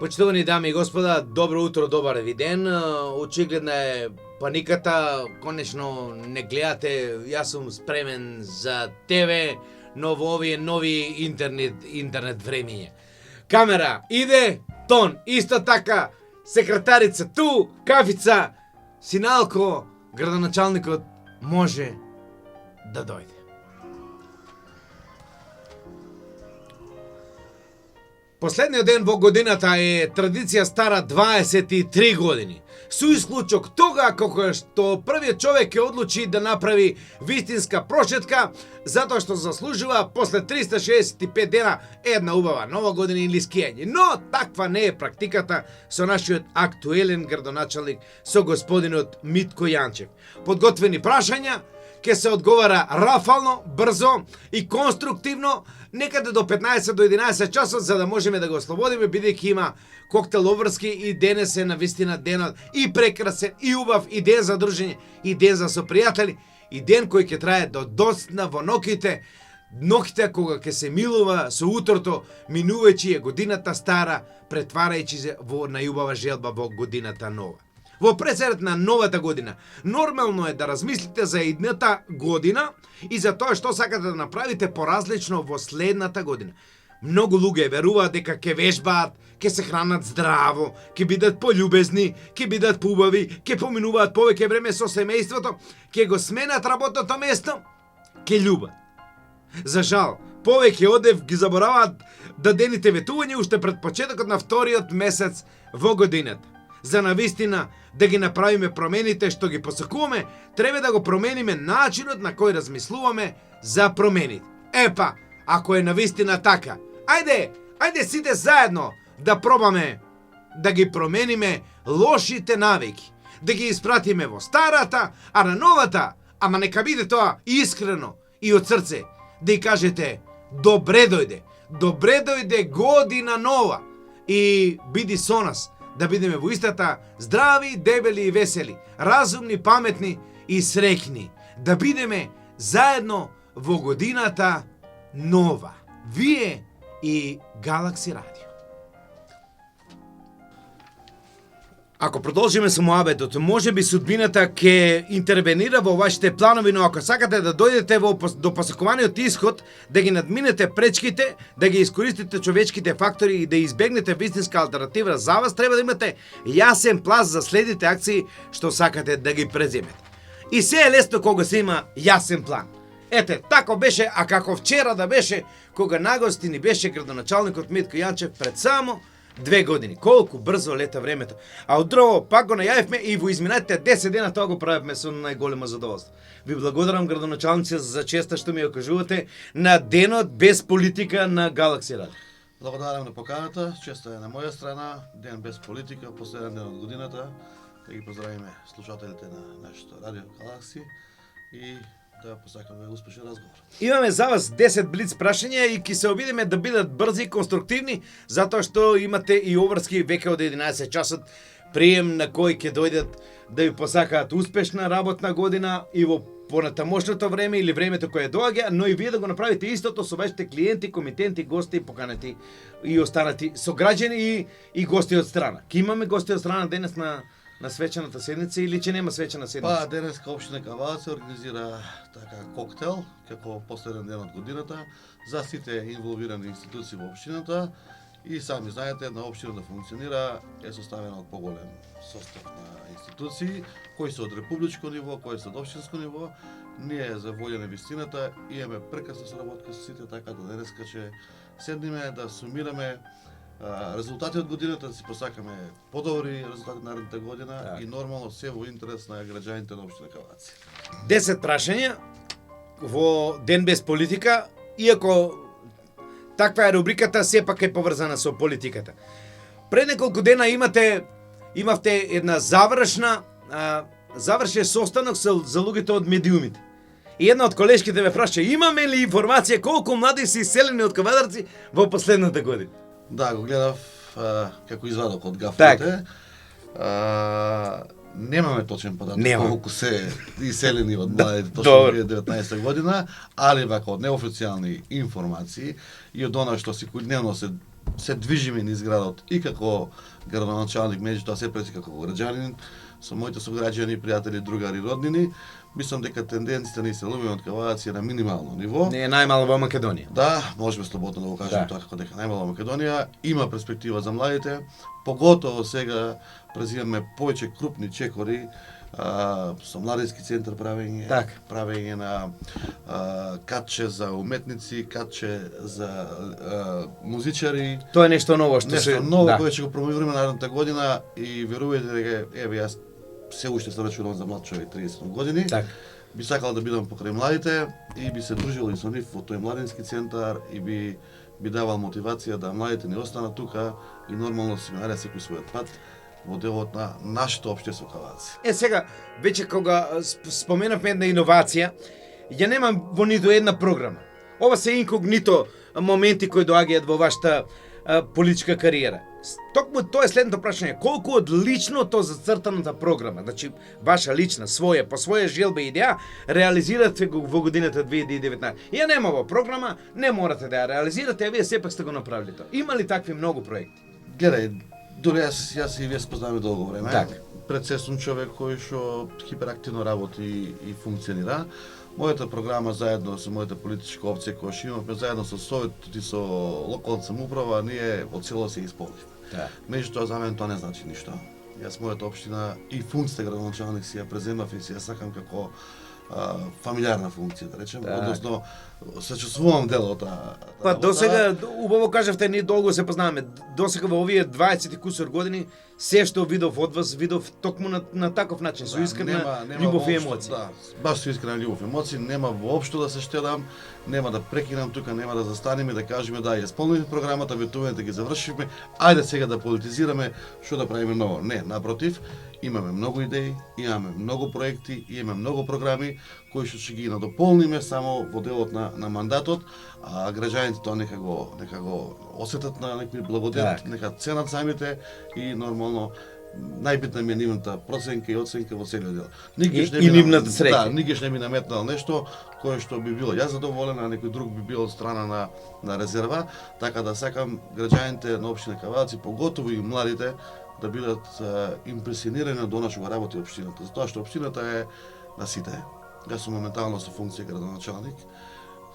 Почитувани дами и господа, добро утро, добар ден. Очигледна е паниката, конечно не гледате, јас сум спремен за тебе, но во овие нови интернет времење. Камера иде, тон исто така, секретарица ту, кафица, Синалко, градоначалникот може да дојде. Последниот ден во годината е традиција стара 23 години. Со исклучок тога кога што првиот човек ќе одлучи да направи вистинска прошетка, затоа што заслужува после 365 дена една убава нова година или скијање. Но таква не е практиката со нашиот актуелен градоначалник, со господинот Митко Јанчев. Подготвени прашања, ќе се одговара рафално, брзо и конструктивно, некаде до 15 до 11 часот, за да можеме да го ослободиме, бидејќи има коктел обврски и денес е навистина денот и прекрасен, и убав, и ден за дружење, и ден за сопријатели, и ден кој ќе трае до доцна во ноќите кога ќе се милува со утрото, минувајќи е годината стара, претварајќи се во најубава желба во годината нова. Во пресред на новата година, нормално е да размислите за идната година и за тоа што сакате да направите поразлично во следната година. Многу луѓе веруваат дека ќе вежбаат, ќе се хранат здраво, ќе бидат пољубезни, ќе бидат поубави, ќе поминуваат повеќе време со семејството, ќе го сменат работното место, ќе љубат. За жал, повеќе одев ги забораваат дадените ветувања уште пред почетокот на вториот месец во годината. За навистина да ги направиме промените што ги посакуваме, треба да го промениме начинот на кој размислуваме за промените. Епа, ако е навистина така, ајде сите заедно да пробаме да ги промениме лошите навики, да ги испратиме во старата, а на новата, ама нека биде тоа искрено и од срце, да ја кажете добре дојде година нова и биди со нас, да бидеме во истата здрави, дебели и весели, разумни, паметни и среќни, да бидеме заедно во годината нова. Вие и Галакси Радио. Ако продолжиме со моабетот, можеби судбината ќе интервенира во вашите планови, но ако сакате да дојдете до посакуваниот исход, да ги надминете пречките, да ги искористите човечките фактори и да избегнете вистинска алтернатива за вас, треба да имате јасен план за следните акции што сакате да ги преземете. И се е лесно кога се има јасен план. Ете, тако беше, а како вчера да беше, кога нагости ни беше градоначалникот Митко Јанчев пред само 2 години. Колку брзо лета времето. А од друго, пак го најавивме и во изминатите 10 дена тоа го правевме со најголемо задоволство. Ви благодарам, градоначалници, за честа што ми ја кажувате на денот без политика на Галакси Радио. Благодарам на поканата, честа е на моја страна, ден без политика, последен ден од годината. Да ги поздравиме слушателите на нашето радио Галакси и да посакаме успешен разговор. Имаме за вас 10 блиц прашања и ќе се обидиме да бидат брзи и конструктивни, затоа што имате и обврски веќе од 11 часот прием на кој ќе дојдат да ви посакаат успешна работна година и во понатамошното време или времето кое доаѓа, но и вие да го направите истото со вашите клиенти, комитенти, гости, поканети и останати сограѓани и гости од страна. Ке имаме гости од страна денес на свечената седница или че нема свечена седница? Па, денеска општина Кавац организира така коктел како последен ден од годината за сите инволвирани институции во општината и сами знаете, на општина да функционира е составена од поголем состав на институции, кои се од републичко ниво, кои се од општинско ниво. Ние за волја на вистината имаме прекрасна соработка со сите, така да денеска ќе седниме да сумираме резултати од годината, да си посакаме подобри резултати наредната година и нормално се во интерес на граѓаните на општина Кавац. 10 прашања во ден без политика, иако таква е рубриката, сепак е поврзана со политиката. Пред неколку дена имавте една завршен состанок за луѓето од медиумите. И една од колешките ме праша, имаме ли информација колку млади се иселени од Кавадарци во последната година? Да, го гледав како извадок од гафите. Немаме точен податок колку се иселени од младите точно 2019 година, али вака од неофицијални информации и од она што секојдневно се се движиме низ градот и како градоначалник, меѓутоа се преси како граѓанин, со моите сограѓани, пријатели, другари, роднини, мислам дека тенденцијата на иселување од Кавадац е на минимално ниво. Не е најмало во Македонија. Да, можеме слободно да го кажеме Да. тоа како дека најмало Македонија има перспектива за младите, поготово сега презимаме повеќе крупни чекори со младински центар Така. правење на катче за уметници, катче за музичари, Тоа е нешто ново што нешто се ново да. кое ќе го промовираме наредната година и верувајте дека еве јас се уште се рачунам за млад човек 30 години. Така. Би сакал да бидам покрај младите и би се дружил и со нив во тој младински центар и би давал мотивација да младите не останат тука и нормално си најде секој својот пат во делот на нашето општество Кавадац. Сега, веќе кога споменавме една иновација, ја немам во ниту една програма. Ова се инкогнито моменти кои доаѓаат во вашата политичка кариера. Токму тоа е следното прашање. Колку од личното зацртаната програма, значи ваша лична, своја, по своја желба и идеја, реализирате го во годината 2019? Ја нема во програма, не морате да ја реализирате, а вие сепак сте го направили тоа. Има ли такви многу проекти? Гледај, дури јас и вие спознаваме долго време. Така. Пред се сум човек кој што хиперактивно работи и функционира. Мојата програма заедно со мојата политичка опција која што имавме заедно со Советот и со локалната самоуправа, ние од цело се исполнивме. Да. Меѓутоа за мене тоа не значи ништо. Јас мојата општина и функцијата градоначалник си ја преземав и си ја сакам како фамилиарна функција, да речем, Так. односно се чувствувам дел од таа. Па досега убаво кажавте, ние долго се познаваме. Досега во овие 20 и кусур години се што видов од вас, видов токму на таков начин, со искрена љубов и емоции. Да, баш со искрена љубов и емоции, нема воопшто да се штедам, нема да прекинам тука, нема да застанеме и да кажеме да ја исполнивме програмата, ветувањето ги завршивме, ајде сега да политизираме, што да правиме ново. Не, напротив, имаме многу идеи, имаме многу проекти, имаме многу програми кои што ќе ги надополниме само во делот на мандатот, а граѓаните тоа нека го осетат на некој благодет, Так. нека ценат самите и нормално најбитна ми е нивната проценка и оценка во целиот дел. И нивната среќа. Да, никогаш не ми наметнал нешто кое што би било јас задоволен, а некој друг би бил од страна на резерва, така да сакам граѓаните на општина Кавадац, поготово и младите, да бидат импресионирани од она што го работи општината, затоа што општината е на сите. Јас сум моментално со функција градоначалник.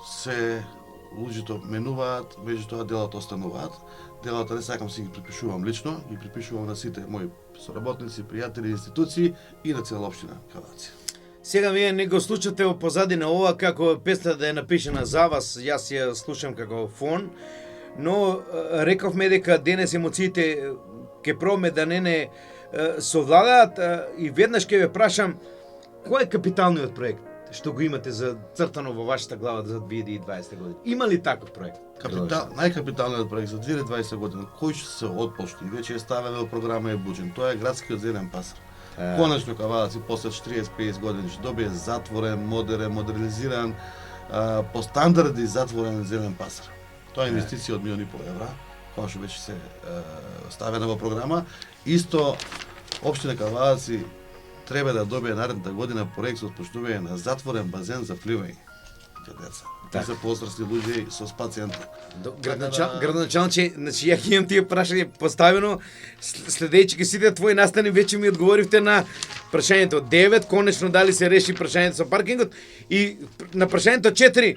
Се луѓето менуваат, меѓутоа делата остануваат. Делата не сакам си ги припишувам лично, ги припишувам на сите мои соработници, пријатели, институции и на цела општина Кавадац. Сега вие не го слушате во позадина ова како песна да е напишена за вас, јас ја слушам како фон, но рековме дека денес емоциите ќе пробаме да не совладаат и веднаш ќе ве прашам кој е капиталниот проект што го имате за цртано во вашата глава за 2020 година? Има ли таков проект? Најкапиталниот проект за 2020 година кој ќе се отпочне и веќе е ставен во програма е буџен, тоа е градскиот зелен пасар. Конечно Кавадац и после 40-50 години ќе добие затворен, модерен, модернизиран, по стандарди затворен зелен пасар. Тоа е инвестиција од 1,5 милиони евра, која што веќе се ставена во програма. Исто општина Кавадац треба да добие наредната година проект за отпочнување на затворен базен за пливање кај деца. Так. За возрастни луѓе со пациенти. Градоначалниче, значи ја имам тие прашање поставено, следејќи сите твои настани веќе ми одговоривте на прашањето 9, конечно дали се реши прашањето со паркингот и на прашањето 4,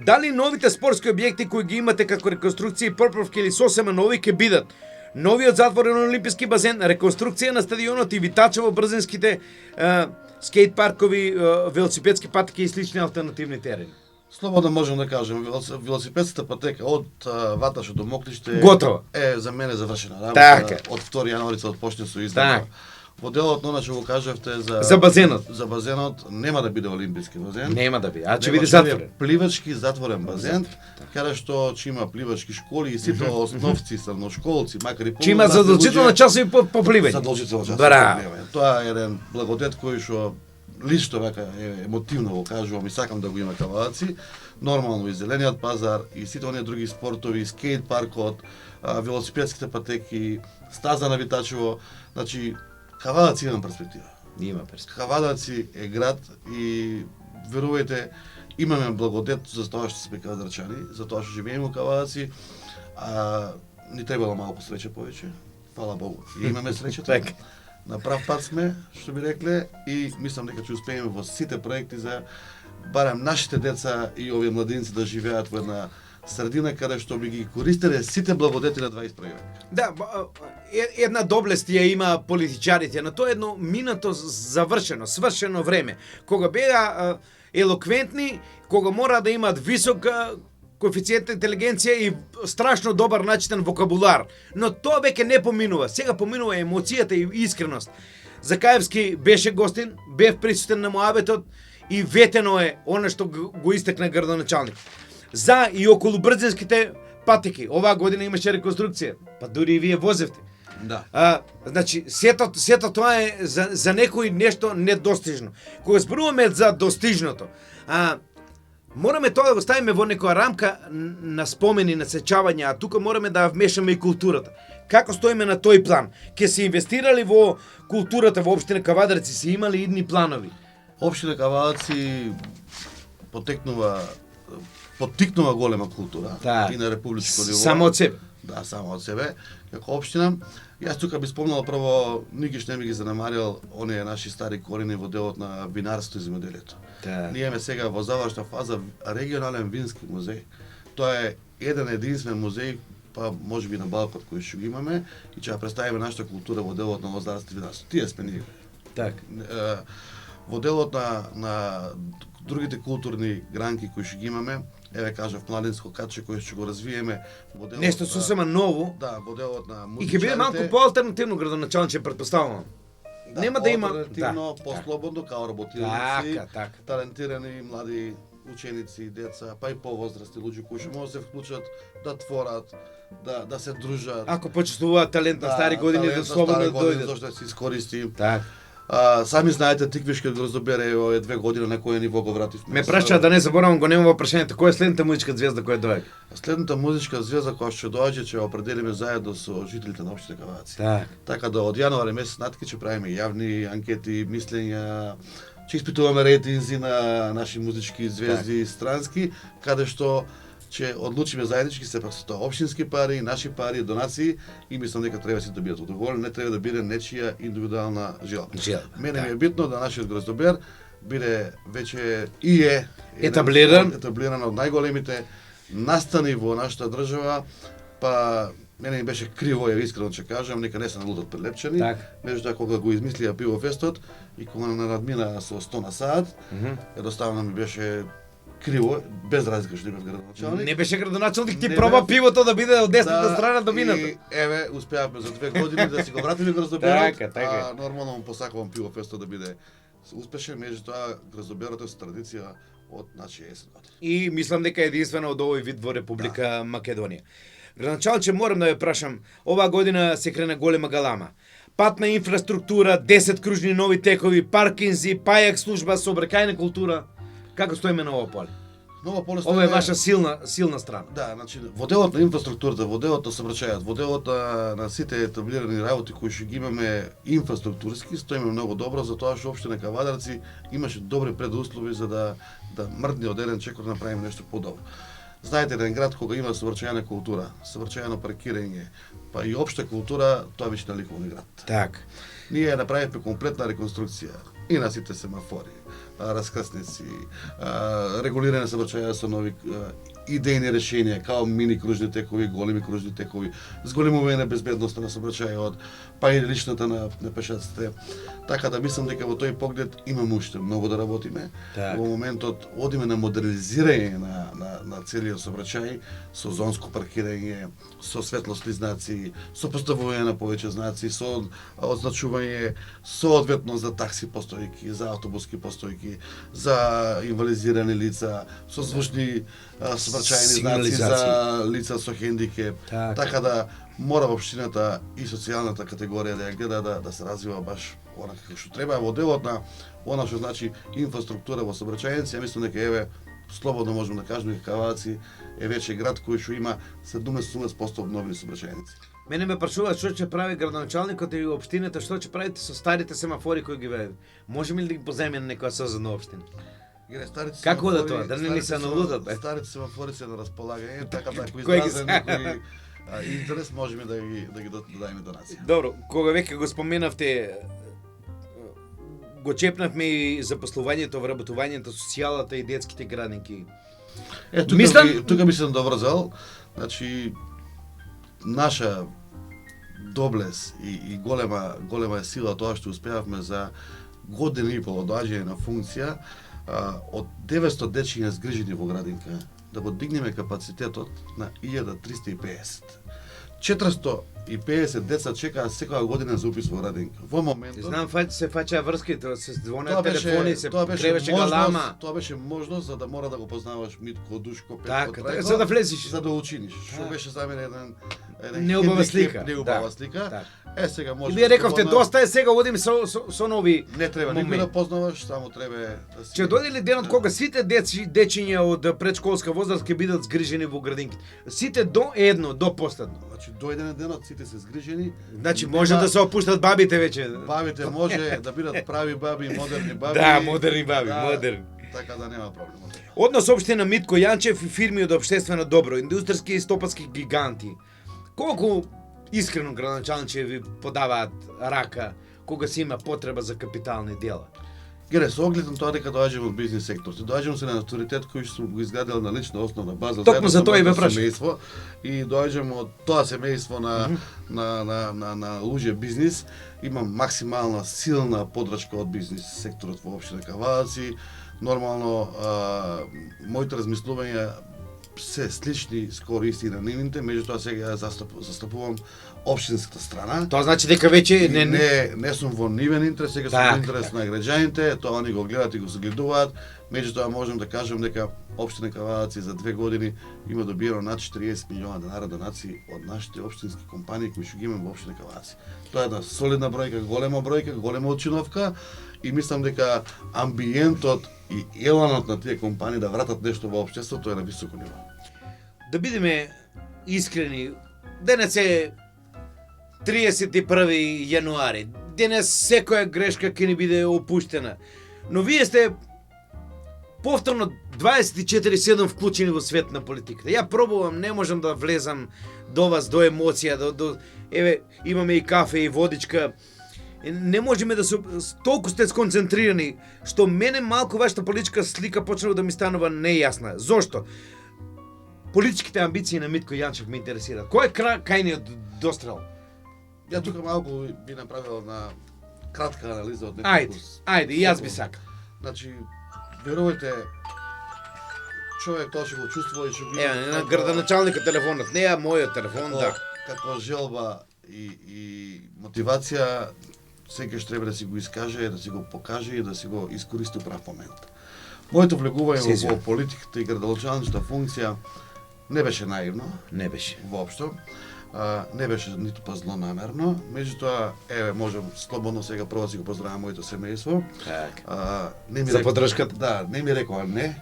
дали новите спортски објекти кои ги имате како реконструкции, поправки или сосема нови ќе бидат новиот затворен олимписки базен, реконструкција на стадионот и витача во брзинските скейт паркови, велосипедски патеки и слични алтернативни терени? Слободно можам да кажем, велосипедската патека од Ваташе до Моклиште Готова. е за мене завршена работа. Така. Од 2 јануари се отпочне со издржба. Така. Во делот на она што го кажавте За базенот. За базенот нема да биде олимписки базен. Нема да биде, а ќе Него биде ќе биде затворен. Пливачки затворен базен, каде што ќе има пливачки школи и сите основци, средношколци, макар и Ќе има задолжително часови по пливање. Задолжително часови Браво. по пливање. Тоа е еден благодет кој што лично вака емотивно го кажувам и сакам да го има Кавадаци. Нормално и зелениот пазар и сите оние други спортови, скейт паркот, велосипедските патеки, стаза на Витачево, значи Кавадац има перспектива. Има перспектива. Кавадац е град и верувајте, имаме благодет за тоа што сме кавадарчани, за тоа што живееме во Кавадац. ни требало малку среќа повеќе. Фала Богу. И имаме среќата. Така. На прав пат сме, што би рекле, и мислам дека ќе успееме во сите проекти за барем нашите деца и овие младинци да живеат во една средина каде што би ги користеле сите благодети на 21 век. Да, една доблест ја има политичарите на тоа едно минато завршено, свршено време, кога беа елоквентни, кога мора да имаат висок коефициент интелигенција и страшно добар начитен вокабулар. Но тоа веќе не поминува. Сега поминува емоцијата и искреност. Закаевски беше гостин, бев присутен на муабетот и ветено е оно што го истекна градоначалник. За и околу брзинските патеки. Оваа година имаше реконструкција. Па дури и вие возевте. Да. Значи, сето тоа е за некој нешто недостижно. Кога зборуваме за достижното, мораме тоа да го ставиме во некоја рамка на спомени, на сечавања, а тука мораме да вмешаме и културата. Како стоиме на тој план? Ке се инвестирали во културата во општина Кавадарци, се имали идни планови? Општина Кавадарци поттикнува голема култура и на републичко ниво. Само од себе. Да, само од себе. Како општина, јас тука би спомнал прво, никиш не би ги занемарил оние наши стари корени во делот на винарство и земјоделието. Да. Ние имаме сега во завршна фаза регионален вински музеј. Тоа е еден единствен музеј, па можеби на Балкот кој што ги имаме, и ќе ја представиме нашата култура во делот на лозарство и винарство. Тие сме ние. Така. Во делот на другите културни гранки кои што ги имаме, еве кажав младинско каче кој што го развиеме во делот Нешто сосема ново. Да, во делот на И ќе биде малку поалтернативно градоначалниче, претпоставувам. Да, Нема да има алтернативно, послободно, као работилници, така. талентирани млади ученици, деца, па и повозрасти луѓе кои што може да се вклучат, да творат, да се дружат. Ако почувствуваат талент на стари години, да слободно дојдат. Зошто да се искористи. Така. Сами знаете, Тиквишкиот гроздобер е овие 2 години на кој ниво го вративме. Ме прашаат да не заборавам, го немам во прашањето, која е следната музичка звезда која доаѓа? Следната музичка звезда која ќе доаѓа ќе ја определиме заедно со жителите на општина Кавадарци. Така. Така да од јануари месец натаму ќе правиме јавни анкети, мислења, ќе испитуваме рейтинзи на наши музички звезди странски, каде што ќе одлучиме заеднички сепак со тоа општински пари, наши пари, донации, и мислам дека треба сите да бидат удоволни, не треба да биде нечија индивидуална желба. Мене ми е битно да нашиот гроздобер биде веќе и е етаблиран од најголемите настани во нашата држава, па мене ми беше криво, ја искрено ќе кажам, нека не се налутат прелепчени, меѓутоа кога го измислија пивофестот и кога надмина со 100 на саат, едноставно ми беше криво, без разлика што имав градоначалник. Не беше градоначалник, ти проба пивото да биде од десната страна до мината. И еве, успеавме за 2 години да си го вратиме гроздоберот, така. Нормално му посакувам пивофестот да биде успешен, меѓутоа гроздоберот е со традиција од наши 10 години. И мислам дека е единствено од овој вид во Република Македонија. Градоначалниче, морам да ве прашам, оваа година се крена голема галама. Патна инфраструктура, 10 кружни нови текови, паркинзи, пајак служба, сообраќајна култура. Како стоиме на ова поле? Ова е ваша силна страна. Да, значи во делот на инфраструктурата, во делот на сообраќајот, во делот на сите етаблирани работи кои што ги имаме инфраструктурски, стоиме многу добро, затоа што општина Кавадарци имаше добри предуслови за да мрдне од еден чекор да направиме нешто подобро. Знаете, еден град кога има сообраќајна култура, сообраќајно паркирање, па и општа култура, тоа беше наликовни град. Так. Ние направивме комплетна реконструкција и на сите семафори, раскрсници, регулирање сообраќаја со нови идејни решенија, као мини кружни текови, големи кружни текови, зголемување на безбедноста на сообраќајот, па и личната на пешаците. Така да мислам дека во тој поглед имаме уште многу да работиме. Так. Во моментот одиме на модернизирање на целиот сообраќај, со зонско паркирање, со светлосни знаци, со поставување на повеќе знаци, со означување соодветно за такси постојки, за автобуски постојки, за инвалидизирани лица, со звучни сообраќајни знаци за лица со хендикеп. Така да мора општината и социјалната категорија да ја гледа да се развива баш онака како што треба. Во делот на она што значи инфраструктура во сообраќајници, ја мислам дека еве слободно можеме да кажеме дека Кавадарци е веќе град кој што има 70% обновени сообраќајници. Мене ме прашуваат што ќе прави градоначалникот и општината, што ќе правите со старите семафори кои ги веде. Можеме ли да ги поземе на некоја соседна општина? Како да тоа? Да не ни се налутат? Старите семафори се на располагање, така да ако излезе некој А интерес можеме да ги дадеме донации. Добро, кога веќе го споменавте, го чепнавме и запослувањето, вработувањето, социјалата и детските градинки. Тука би се доврзал, значи наша доблес и голема сила тоа што успеавме за година и пол доаѓање на функција, од 900 дечиња згрижени во градинка, да го дигнеме капацитетот на 1350. 450 деца чекаат секоја година за упис во градинка. Во моментот Знам, се фаќаа врски, се звонеа телефони, се кревеше можност, галама. тоа беше можност за да мора да го познаваш Митко, Душко, Петко, Така, Трајко, за да влезеш. за да учиниш. Што Да. беше за мене еден Неубава хендикеп, слика. неубава Да. слика. Така. Сега може. И вие рековте, слободно- доста е, сега одим со нови Не треба никој моменти. да познаваш, само треба да си. Ќе дојде ли денот кога сите дечиња од предшколска возраст ќе бидат згрижени во градинките? Сите до едно, до последно. Значи дојде денот, сите се згрижени. Значи може да се опуштат бабите веќе. Бабите може да бидат прави баби, модерни баби. Да, модерни баби, Да, модерни. Така да нема проблем. од тоа. Однос општина Митко Јанчев и фирми од општествено добро, индустријски и стопански гиганти. Колку искрено градоначалничи ви подаваат рака кога се има потреба за капитални дела? Гере, со оглед на тоа дека доаѓам од бизнис сектор, доаѓам се на авторитет кој што сум го изградил на лична основна база. Токму заедно за со тоа и ве моето прашам. семејство, и доаѓам од тоа семејство на луѓе бизнис. Имам максимална силна подршка од бизнис секторот во општина Каваци. Нормално, моите размислувања се слични, скоро исти на нивните, меѓутоа сега ја застапувам општинската страна. Тоа значи дека веќе Не сум во нивен интерес, сега сум во интерес на граѓаните, тоа они го гледаат и го согледуваат. Меѓутоа можам да кажам дека општина Каваци за 2 години има добиено над 40 милиона денари донации од нашите општински компании кои што ги имаме во општина Каваци. Тоа е една солидна бројка, голема очиновка и мислам дека амбиентот и еланот на тие компании да вратат нешто во општеството е на високо ниво. Да бидеме искрени, денес е 31 јануари. Денес секоја грешка ќе ни биде опуштена. Но вие сте повторно 24/7 вклучени во свет на политиката. Ја пробувам, не можам да влезам до вас, до емоција, еве, имаме и кафе и водичка. Не можеме да се толку сте сконцентрирани што мене малку вашата политичка слика почнува да ми станува нејасна. Зошто? Политичките амбиции на Митко Јанчев ме интересираат. Кој е кајниот дострел? Ја тука малку би направил на кратка анализа од Ајде, и јас би сакал. Значи, верувајте, човек тоа ќе го чувствува и ќе го Еве, на градоначалникот телефонот, не ја мојот телефон, да. Како желба и мотивација, секој што треба да си го искаже, да си го покаже и да си го искористи прав момент. Моето влегување во политиката и градоначалничката функција не беше наивно. Не беше. Воопшто. Не беше ниту па злонамерно, меѓутоа, еве, можам слободно сега прво да си го поздравам моето семејство. Така. Не ми За подршката? Да, не ми рекоа не,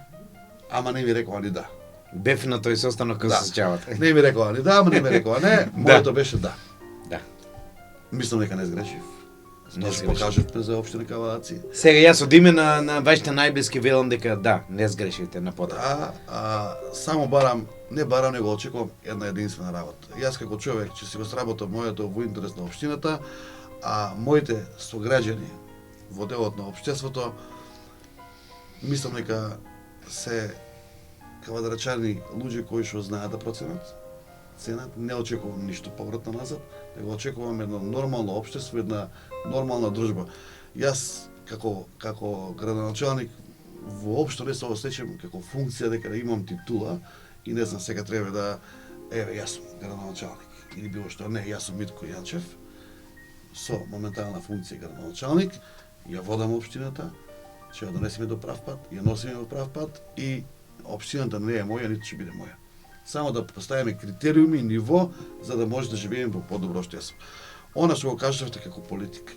ама не ми рекоа ни да. Бев на тој состанок кога се сеќавате. Не ми рекоа ни да, ама не ми рекоа не, моето беше да. Да. Мислам дека не сгрешив. Не Тоа што покажавте за општина Каваци. Сега јас од име на вашите најблиски велам дека да, не сгрешивте на пота. Само не барам, него очекувам една единствена работа. Јас како човек ќе си го сработам моето во интерес на општината, а моите сограѓани во делот на општеството мислам дека се кавадарчани луѓе кои што знаат да проценат ценат, не очекувам ништо повратно назад, него очекувам едно нормално општество, една нормална дружба. Јас како градоначалник воопшто не се осеќам како функција дека да имам титула и не знам сега треба да еве јас сум градоначалник или било што не, јас сум Митко Јанчев со моментална функција градоначалник, ја водам општината, ќе ја донесеме до прав пат, ја носиме во прав пат и општината не е моја, ниту ќе биде моја. Само да поставиме критериуми и ниво за да може да живееме во подобро општество. Она што го кажавте како политик.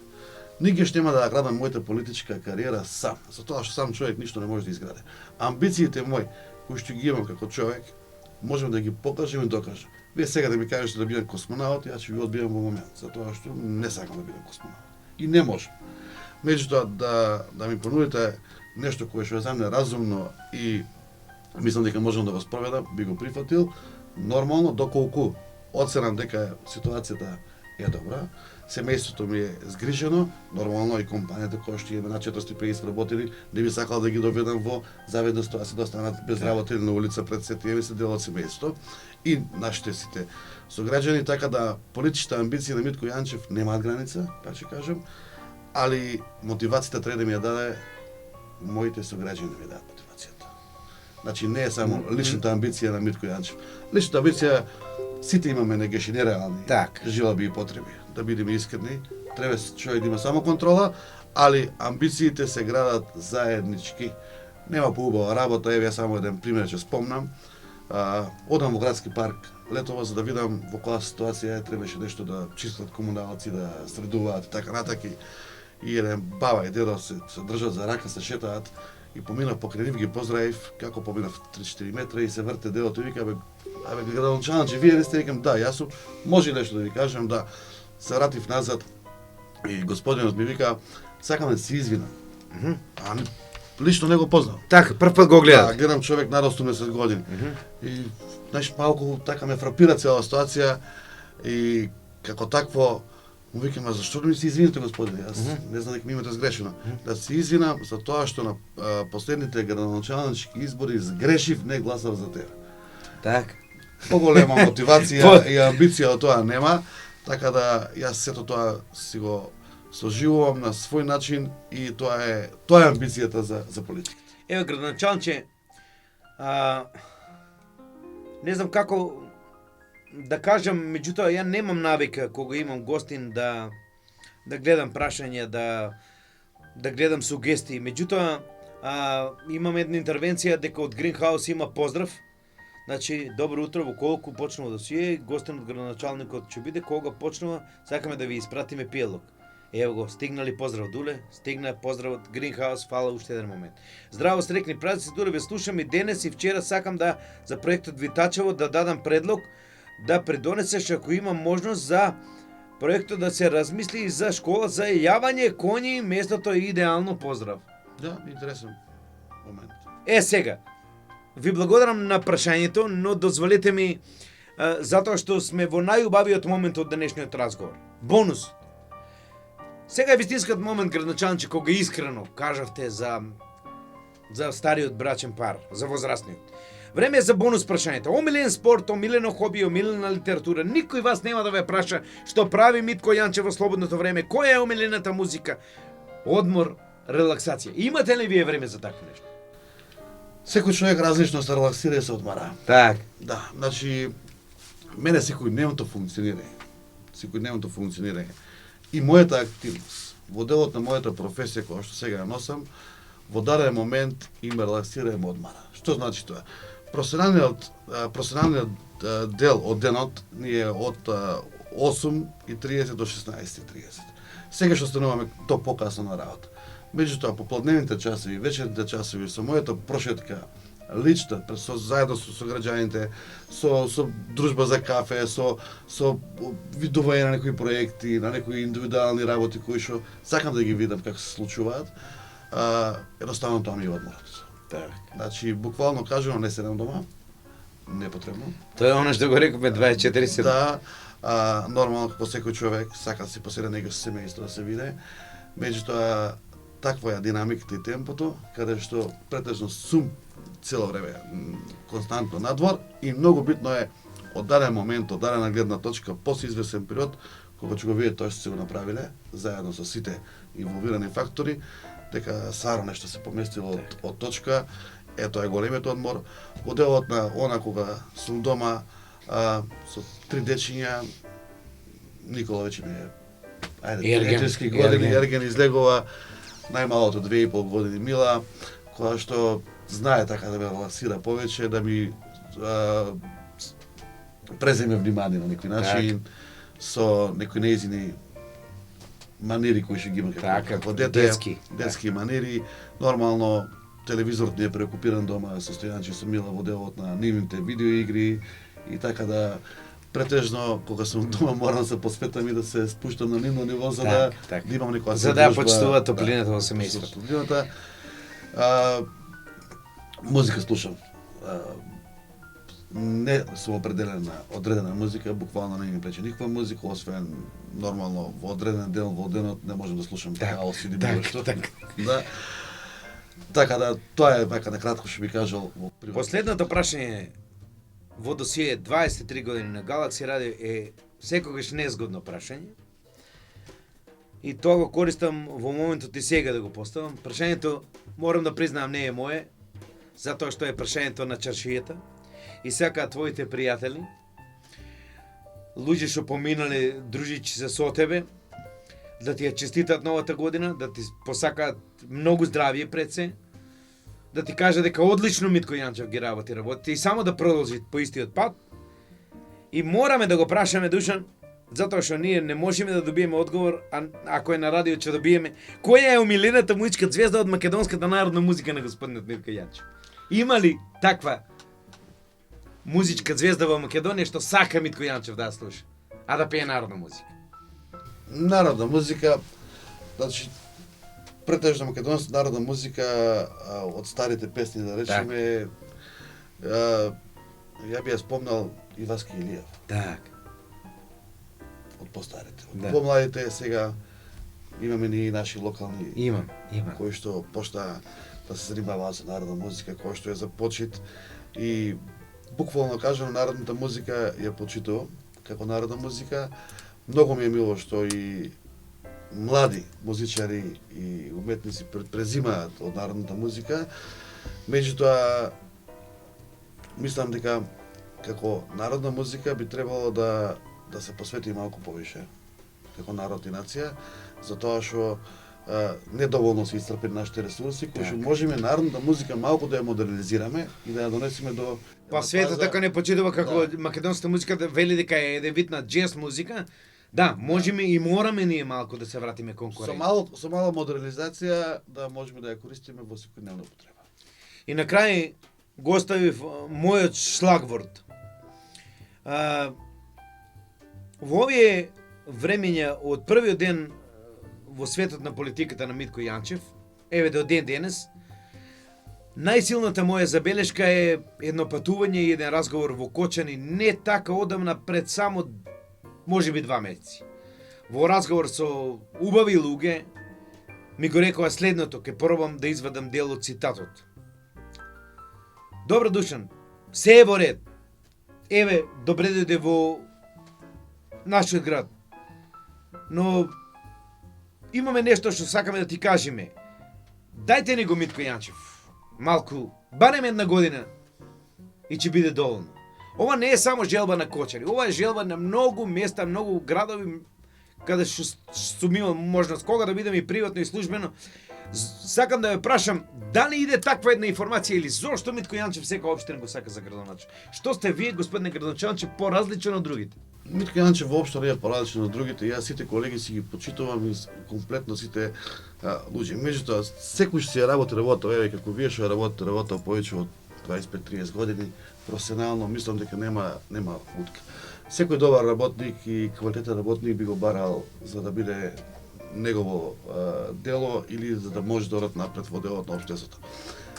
Никогаш нема да градам мојата политичка кариера сам, затоа што сам човек ништо не може да изгради. Амбициите мои, кои што ги имам како човек, можам да ги покажам и докажам. Вие сега да ми кажете да бидам космонаут, јас ќе ви одбијам во момент, затоа што не сакам да бидам космонаут. И не можам. Меѓутоа да ми понудите нешто кое што е за мене разумно и мислам дека можам да го спроведам, би го прифатил, нормално доколку оценам дека ситуацијата е добра, семејството ми е згрижено, нормално и компанијата која што имаме на 450 работени, не би сакал да ги доведам во заведна ситуација да останат без работа или на улица пред се, тие ми се дел од семејството и нашите сите сограѓани, така да политичките амбиции на Митко Јанчев немаат граница, пак ќе кажам, али мотивацијата треба да ми ја даде моите сограѓани да ми дадат мотивацијата. Значи не е само личната амбиција на Митко Јанчев. Личната амбиција сите имаме негаши нереални желби и потреби. Да бидеме искрени, треба човек да има само контрола, али амбициите се градат заеднички. Нема поубава работа, еве само еден пример ќе спомнам. Одам во градски парк летово за да видам во која ситуација требаше нешто да чистат комуналци, да средуваат и така натаки. И еден баба и дедо се држат за рака, се шетаат и поминав покрај нив, ги поздравив, како поминав 3-4 метра и се врте дедото и вика, абе градоначалниче, вие не сте, викам, да, јас сум, може нешто да ви кажам, да. Се вратив назад и господинот ми вика, сакам да се извинам. А лично не го познав. Така, прв пат го гледав. Да, гледам човек на 80 години. И знаеш, малку така ме фрапира цела ситуација и како такво му викам, а зашто да ми се извините, господине? Јас не знам дека ми имате сгрешено. Да се извинам за тоа што на последните градоначалнички избори сгрешив, не гласав за тебе. Така. Поголема мотивација и амбиција од тоа нема, така да јас сето тоа си го соживувам на свој начин и тоа е амбицијата за политика. Еве градоначалниче, не знам како да кажам, меѓутоа ја немам навика кога имам гостин да гледам прашања, да гледам сугестии. Меѓутоа имам една интервенција дека од Гринхаус има поздрав. Значи, добро утро, во колку почнува да си е, гостин од градоначалникот ќе биде, кога почнува, сакаме да ви испратиме пијалок. Ево го, стигнали поздрав Дуле, стигна поздрав од Гринхаус, фала уште еден момент. Здраво, срекни празници, Дуле, ве слушам и денес и вчера сакам да за проектот Витачево да дадам предлог да придонесеш ако има можност за проектот да се размисли и за школа за јавање коњи, местото е идеално, поздрав. Да, интересен момент. Сега, ви благодарам на прашањето, но дозволете ми, затоа што сме во најубавиот момент од денешниот разговор. Бонус. Сега е вистинскиот момент, градоначалниче, кога искрено кажавте за стариот брачен пар, за возрастниот. Време е за бонус прашањето. Омилен спорт, омилено хоби, омилена литература. Никој вас нема да ве праша што прави Митко Јанчев во слободното време, која е омилената музика, одмор, релаксација. Имате ли вие време за такво нешто? Секој човек различно се релаксира и се одмара. Так. Да, значи, мене секојдневното функционирање и мојата активност во делот на мојата професија која што сега ја носам, во даден момент им релаксира и ме одмара. Што значи тоа? Професионалниот дел од денот ни е од 8:30 до 16:30. Сега што стануваме то покасно на работа. Меѓутоа, попладневните часови, вечерните часови, со мојата прошетка, лична, заедно со сограѓаните, со дружба за кафе, со видување на некои проекти, на некои индивидуални работи кои што сакам да ги видам како се случуваат, едноставно тоа ми е одморот. Так. Значи, буквално кажано, не седам дома, непотребно. Тоа е оно што го рековме 24/7. Да, нормално како секој човек сака да си поседа него со семејство да се виде. Меѓутоа, таква е динамиката и темпото, каде што претежно сум цело време константно надвор и многу битно е од даден момент, од дадена гледна точка, после извесен период, кога ќе го видите тоа што се го направиле, заедно со сите инволвирани фактори, дека саро нешто се поместило од точка, ето е големиот одмор. Во делот на она кога сум дома со 3 дечиња, Никола веќе ми е тинеџерски години, Ерген излегува, најмалото 2,5 години Мила, која што знае така да ме релаксира повеќе, да ми преземе внимание на некој начин, со некои нејзини манири кои што ги има како дете, детски манири. Нормално, телевизорот не е преокупиран дома со Стојанче и со Мила во делот на нивните видеоигри и така да претежно кога сум дома морам да се посветам и да се спуштам на нивно ниво за да имам некоја за да почитуваат топлината во семејството. Музика слушам. не сум определен на одредена музика, буквално не ми пречи никаква музика, освен нормално во одреден дел во денот не можам да слушам хаос или било што. Да. Така да, тоа е вака на кратко што би кажал во приват. Последното прашање во досие 23 години на Галакси Радио е секогаш незгодно прашање. И тоа го користам во моментот и сега да го поставам. Прашањето, морам да признаам, не е мое, затоа што е прашањето на чаршијата. И сакаат твоите пријатели, луѓе што поминале дружичи се со тебе, да ти ја честитат новата година, да ти посакаат многу здравје пред се, да ти кажа дека одлично Митко Јанчев ги работи и само да продолжи по истиот пат. И мораме да го прашаме Душан, затоа што ние не можеме да добиеме одговор, а ако е на радио ќе добиеме која е омилената музичка звезда од македонската народна музика на господинот Митко Јанчев. Има ли таква музичка звезда во Македонија што сака Митко Јанчев да ја слуша, а да пее народна музика? Народна музика, значи претежно македонска народна музика од старите песни, да речеме, ја би ја спомнал и Васки Илиев. Так. Од постарите. Од Да. помладите сега имаме ни наши локални Имам. кои што почна да се занимаваат со народна музика, кој што е за почит и буквално кажано народната музика ја почитувам како народна музика. Многу ми е мило што и млади музичари и уметници презимаат од народната музика. Меѓутоа, мислам дека како народна музика би требало да се посвети малку повише како народ и нација, затоа што недоволно се исцрпени нашите ресурси, кои што можеме народната музика малку да ја модернизираме и да ја донесеме до... Па светот така не почитува како македонската музика да вели дека е еден вид на джез музика. Да, можеме и мораме ние малку да се вратиме конкуренција. Со мала модернизација да можеме да ја користиме во секојдневна употреба. И на крај го оставив мојот шлагворд. Во овие времења од првиот ден во светот на политиката на Митко Јанчев, еве до ден денес, најсилната моја забелешка е едно патување и еден разговор во Кочани не така одамна, пред само можеби 2 месеци. Во разговор со убави луѓе ми го рекоа следното, ке пробам да извадам дел од цитатот. Добро Душан, се е во ред. Еве, добре дојде во нашиот град. Но имаме нешто што сакаме да ти кажеме. Дајте ни го Митко Јанчев. Малку, барем една година и ќе биде доволно. Ова не е само желба на Кочари, ова е желба на многу места, многу градови каде што сум имал можност кога да бидам и приватно и службено. Сакам да ве прашам, дали иде таква една информација или зошто Митко Јанчев секоја општина го сака за градоначалник? Што сте вие, господине градоначалниче, поразличен од другите? Митко Јанчев воопшто не е поразличен од другите. Јас сите колеги си ги почитувам и комплетно сите луѓе. Меѓутоа, секој што си ја работи, еве како вие што ја работи повеќе од 25-30 години професионално, мислам дека нема утка. Секој добар работник и квалитетен работник би го барал за да биде негово дело или за да може да одат напред во делот на општеството.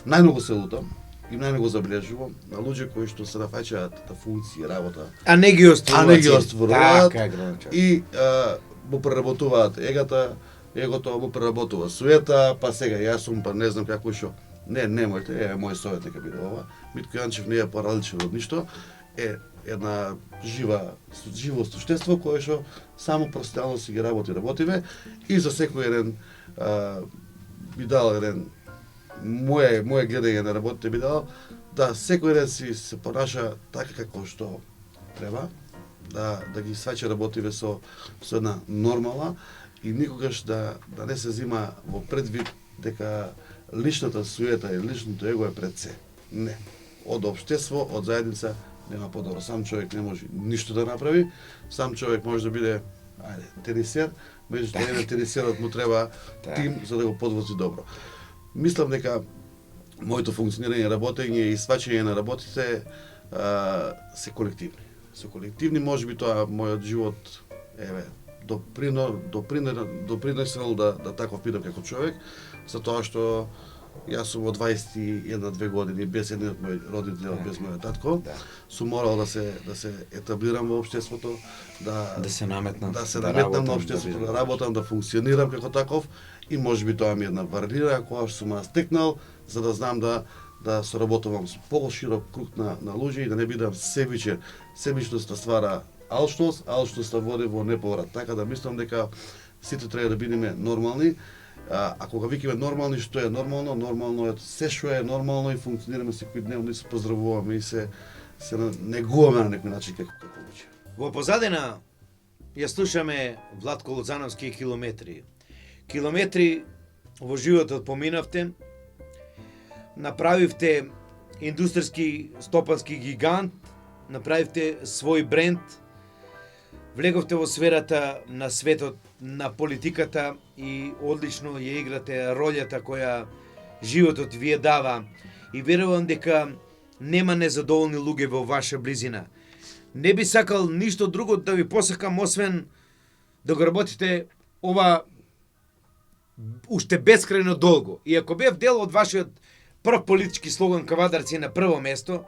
Најмногу се лутам и најмногу забележувам на луѓе кои што се нафаќаат на функции, работа, А не ги остваруваат. И му преработуваат егото му преработува суета, па сега јас сум, па не знам како што. Не, немојте, мој совет нека биде ова. Митко Јанчев не е поразличен од ништо, е една живо суштество кое што само професионално си ги работиве и за секој еден би дал еден моje гледање на работите би дал да секој еден си се понаша така како што треба, да ги сваќа работиве со една нормала и никогаш да не се зима во предвид дека личната суета и личното его е пред се. Не. Од општество, од заедница нема подобро. Сам човек не може ништо да направи. Сам човек може да биде тенисер, меѓутоа еден тенисерот му треба тим за да го подвози добро. Мислам дека моето функционирање, работење и сваќање на работите се колективни. Се колективни, можеби тоа мојот живот допринесел да таков бидам како човек, затоа што Јас сум од 21-2 години без еден од мој родител, без мојот татко. Да. Сум морал да се етаблирам во општеството, Да се наметнам. да се наметнам на општеството, да работам, да функционирам како таков и можеби тоа ми е една бариера која што сум ја стекнал за да знам да соработувам со поширок круг на луѓе и да не бидам себичен. Себичноста ствара алчност, алчноста води во неповрат. Така да мислам дека сите треба да бидеме нормални. А кога викаме нормални, што е нормално? Нормално е се што е нормално и функционираме секојдневно и се поздравуваме и се негуваме на некој начин како луѓе. Во позадина ја слушаме Владко Лозановски и Километри. Километри во животот поминавте, направивте индустријски стопански гигант, направивте свој бренд, влеговте во сферата на светот, на политиката и одлично ја играте ролјата која животот ви ја дава. И верувам дека нема незадоволни луѓе во ваша близина. Не би сакал ништо друго да ви посакам, освен да го работите ова уште бескрајно долго. И ако бев дел од вашиот прв политички слоган Кавадарци на прво место,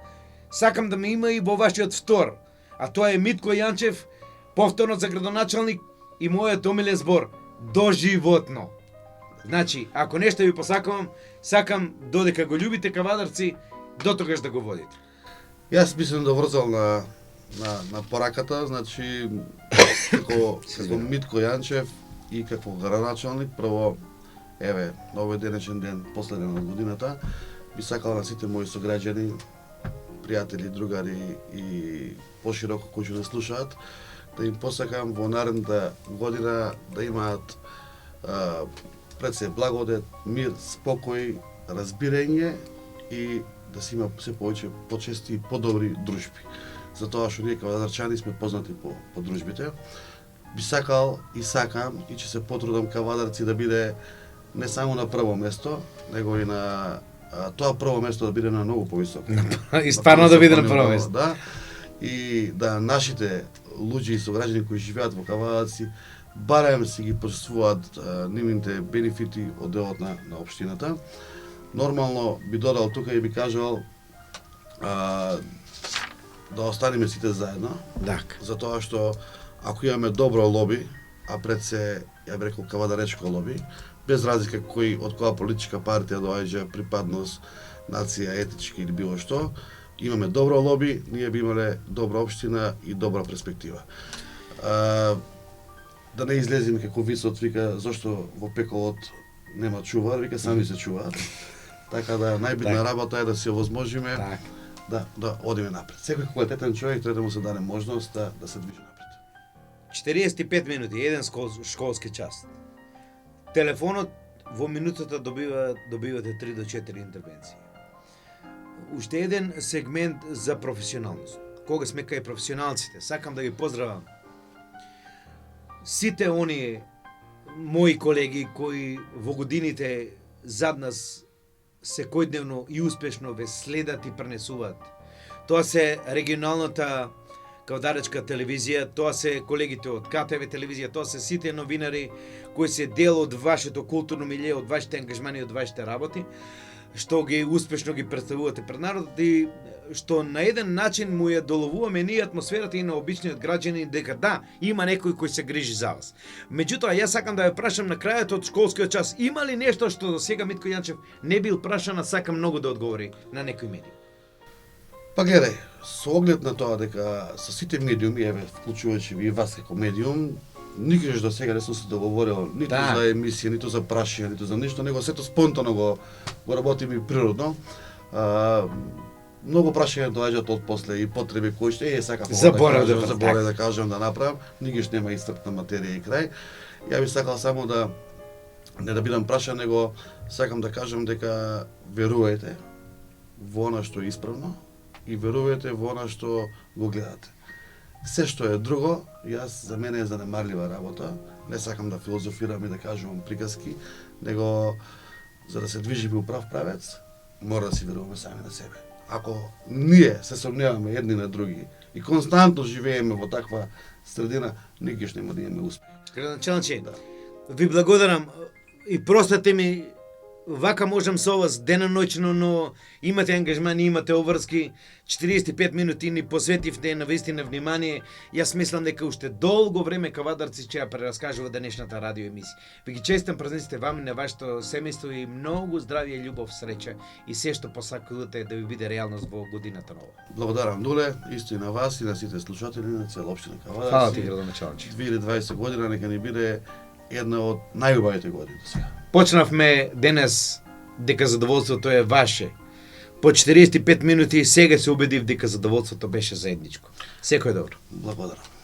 сакам да ме има и во вашиот втор, а тоа е Митко Јанчев, повторно за градоначалник и мојот омилен збор доживотно. Значи, ако нешто ви посакувам, сакам додека го љубите Кавадарци, дотогаш да го водите. Јас мислам да врзал на пораката, значи како Митко Јанчев и како градоначалник, прво еве на овој денешен ден, последен од годината, би сакал на сите мои сограѓани, пријатели, другари и пошироко кои ќе да слушаат, да им посакам во наредната година да имаат пред се благодет, мир, спокој, разбирање и да се има се повеќе почести и подобри дружби. Затоа што ние кавадарчани сме познати по дружбите. Би сакал и сакам и ќе се потрудам Кавадарци да биде не само на прво место, него и на тоа прво место да биде на многу повисоко. И стварно да биде на прво место. Да. И да нашите луѓе и сограѓани кои живеат во Кавадарци барем си ги почувствуваат нивните бенефити од делот на општината. Нормално би додал тука и би кажал да останеме сите заедно. Так. Затоа што ако имаме добро лоби, а пред се, ја би рекол, кавадаречко лоби, без разлика кој од која политичка партија доаѓа, припадност, нација, етички или било што, имаме добро лоби, ние би имале добра општина и добра перспектива. Да не излеземе како Висот вика зошто во пеколот нема чувар, вика сами се чуваат. Така да најбитна работа е да се овозможиме да одиме напред. Секој квалитетен човек треба да му се даде можност да се движи напред. 45 минути, еден школски час. Телефонот во минутата добивате 3 до 4 интервенции. Уште еден сегмент за професионалност. Кога сме кај професионалците, сакам да ги поздравам сите оние мои колеги кои во годините зад нас секојдневно и успешно ве следат и пренесуваат. Тоа се регионалната кавадаречка телевизија, тоа се колегите од КТВ телевизија, тоа се сите новинари кои се дел од вашето културно милје, од вашите ангажмани, од вашите работи, што ги успешно ги представувате пред народот и што на еден начин му ја доловуваме ние атмосферата и на обичниот граѓанин дека да, има некој кој се грижи за вас. Меѓутоа, јас сакам да ве прашам на крајот од школскиот час, има ли нешто што до сега Митко Јанчев не бил прашан, а сакам многу да одговори на некој медиум? Па гледај, со оглед на тоа дека со сите медиуми, еве, вклучувајќи и вас како медиум, никогаш до сега не сум се договорил ниту за емисија, ниту за прашања, ниту за ништо, него сето спонтано го работим и природно. Многу прашања доаѓаат од после и потреби кои што сакав заборав да кажам да направам, никогаш нема исцрпна материја и крај. Ја би сакал само да не да бидам прашан, него сакам да кажам дека верувајте во она што е исправно и верувајте во она што го гледате. Се што е друго, јас за мене е занемарлива работа. Не сакам да филозофирам и да кажувам приказки, него за да се движиме у прав правец, мора да си веруваме сами на себе. Ако ние се сомневаме едни на други и константно живееме во таква средина, никогаш нема да имаме успех. Градоначалниче, ви благодарам и простете ми вака можам со вас деноноќно, но имате ангажмани, имате обврски. 45 минути ни посветивте на вистина внимание. Јас мислам дека уште долго време Кавадарци ќе ја прераскажува денешната радио емисија. Ви ги честам празниците вам и на вашето семејство и многу здравје, љубов, среќа и се што посакувате да ви биде реалност во годината нова. Благодарам, Нуле, исто и на вас и на сите слушатели на цела општина Кавадарци. Фала ти, градоначалниче. 2020 година нека ни биде една од најубавите години сега. Почнавме денес дека задоволството е ваше. По 45 минути сега се убедив дека задоволството беше заедничко. Секој добро. Благодарам.